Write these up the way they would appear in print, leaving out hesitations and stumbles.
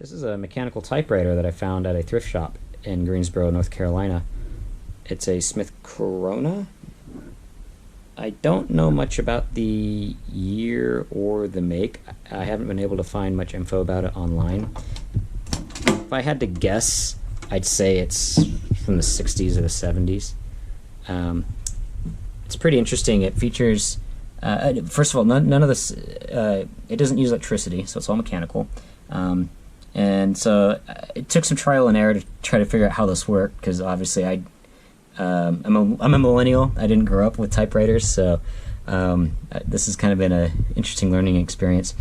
This is a mechanical typewriter that I found at a thrift shop in Greensboro, North Carolina. It's a Smith Corona. I don't know much about the year or the make. I haven't been able to find much info about it online. If I had to guess, I'd say it's from the 60s or the 70s. It's pretty interesting. It features, first of all, none of this, it doesn't use electricity, so it's all mechanical. And so it took some trial and error to try to figure out how this worked, because obviously I'm a millennial. I didn't grow up with typewriters, so this has kind of been an interesting learning experience.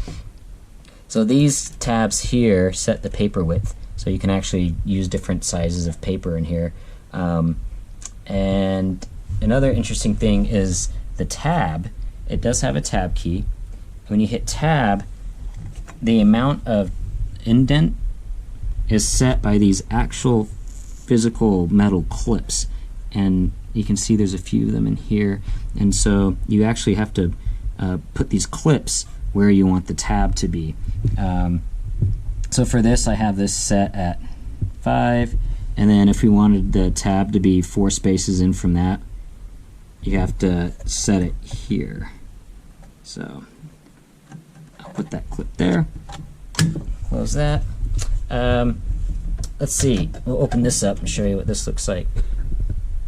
So these tabs here set the paper width, so you can actually use different sizes of paper in here. And another interesting thing is the tab. It does have a tab key. When you hit tab, the amount of indent is set by these actual physical metal clips, and you can see there's a few of them in here, and so you actually have to put these clips where you want the tab to be. So for this, I have this set at 5, and then if we wanted the tab to be 4 spaces in from that, you have to set it here. So I'll put that clip there. Close that. Let's see. We'll open this up and show you what this looks like.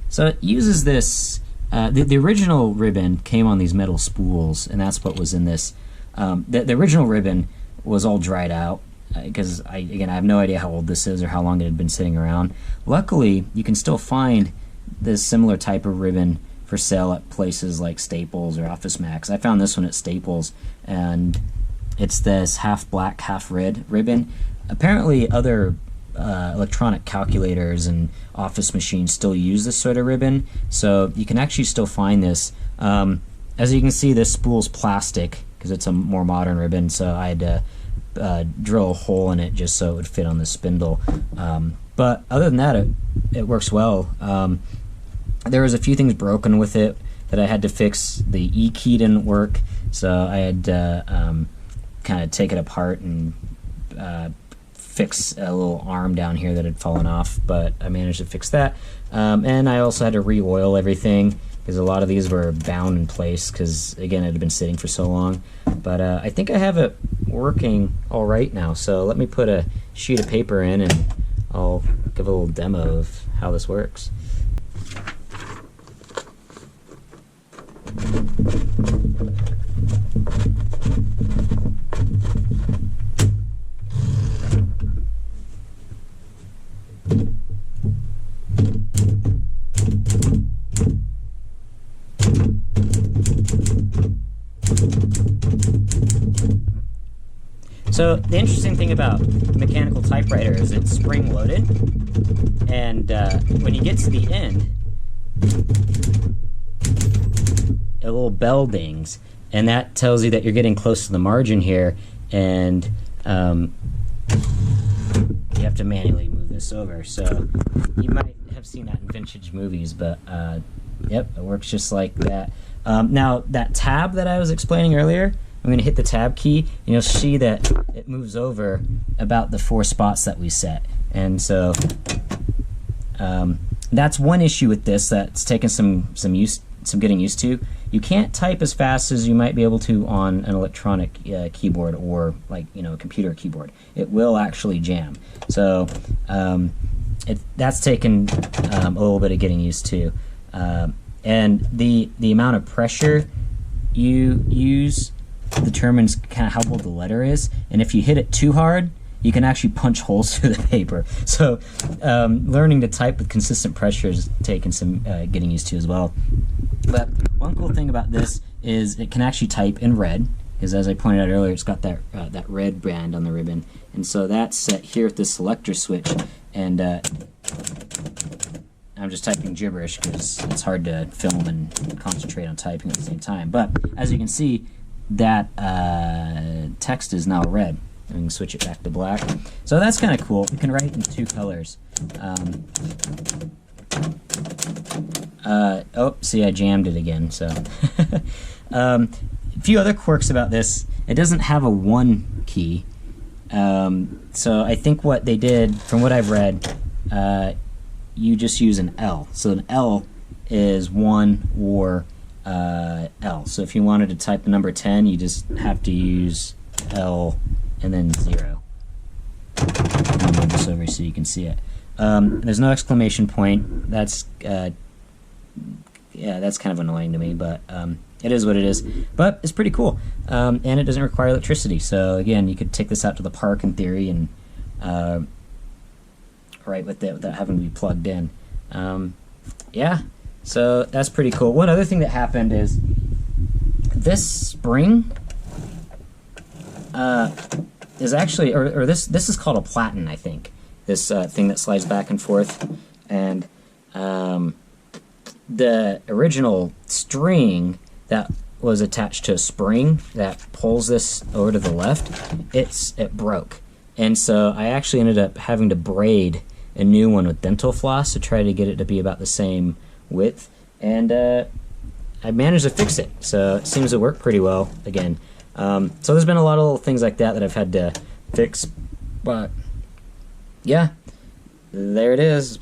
So it uses this. The original ribbon came on these metal spools, and that's what was in this. The original ribbon was all dried out because I have no idea how old this is or how long it had been sitting around. Luckily, you can still find this similar type of ribbon for sale at places like Staples or Office Max. I found this one at Staples, and it's this half black, half red ribbon. Apparently other electronic calculators and office machines still use this sort of ribbon, so you can actually still find this. As you can see, this spool's plastic because it's a more modern ribbon, so I had to drill a hole in it just so it would fit on the spindle. But other than that, it works well. There was a few things broken with it that I had to fix. The E key didn't work, so I had to kind of take it apart and fix a little arm down here that had fallen off, but I managed to fix that. And I also had to re-oil everything because a lot of these were bound in place because, again, it had been sitting for so long. But I think I have it working all right now, so let me put a sheet of paper in and I'll give a little demo of how this works. So the interesting thing about mechanical typewriter is it's spring-loaded, and when you get to the end, a little bell dings, and that tells you that you're getting close to the margin here, and you have to manually move this over. So you might have seen that in vintage movies, but yep, it works just like that. Now that tab that I was explaining earlier, I'm going to hit the tab key, and you'll see that it moves over about the 4 spots that we set. And so that's one issue with this that's taken some getting used to. You can't type as fast as you might be able to on an electronic keyboard or a computer keyboard. It will actually jam. So that's taken a little bit of getting used to. And the amount of pressure you use determines kind of how old the letter is, and if you hit it too hard, you can actually punch holes through the paper. So learning to type with consistent pressure is taking some getting used to as well. But one cool thing about this is it can actually type in red, because as I pointed out earlier, it's got that red brand on the ribbon, and so that's set here at the selector switch, and I'm just typing gibberish because it's hard to film and concentrate on typing at the same time. But as you can see, that text is now red. And we can switch it back to black. So that's kind of cool. You can write in 2 colors. Oh, see, I jammed it again. So a few other quirks about this. It doesn't have a 1 key. So I think what they did, from what I've read, you just use an L. So an L is 1 or L. So if you wanted to type the number 10, you just have to use L and then 0. I'll move this over so you can see it. There's no exclamation point. That's yeah, that's kind of annoying to me, but it is what it is. But it's pretty cool, and it doesn't require electricity. So again, you could take this out to the park in theory and write with it without having to be plugged in. Yeah, so that's pretty cool. One other thing that happened is this spring is actually, or this is called a platen, I think. This thing that slides back and forth, and the original string that was attached to a spring that pulls this over to the left, it broke, and so I actually ended up having to braid a new one with dental floss to try to get it to be about the same width, and I managed to fix it, so it seems to work pretty well again. So there's been a lot of little things like that I've had to fix, but yeah, there it is.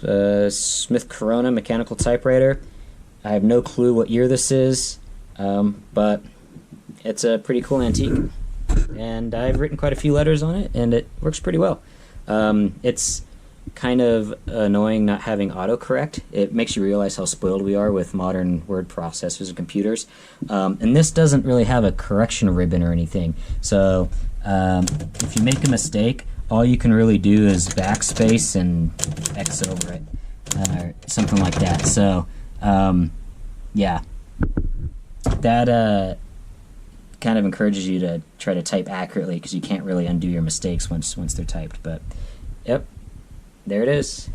Smith Corona mechanical typewriter. I have no clue what year this is, but it's a pretty cool antique, and I've written quite a few letters on it, and it works pretty well. It's kind of annoying not having autocorrect. It makes you realize how spoiled we are with modern word processors and computers. And this doesn't really have a correction ribbon or anything. So if you make a mistake, all you can really do is backspace and X over it, or something like that. So yeah, that kind of encourages you to try to type accurately, because you can't really undo your mistakes once they're typed. But yep, there it is.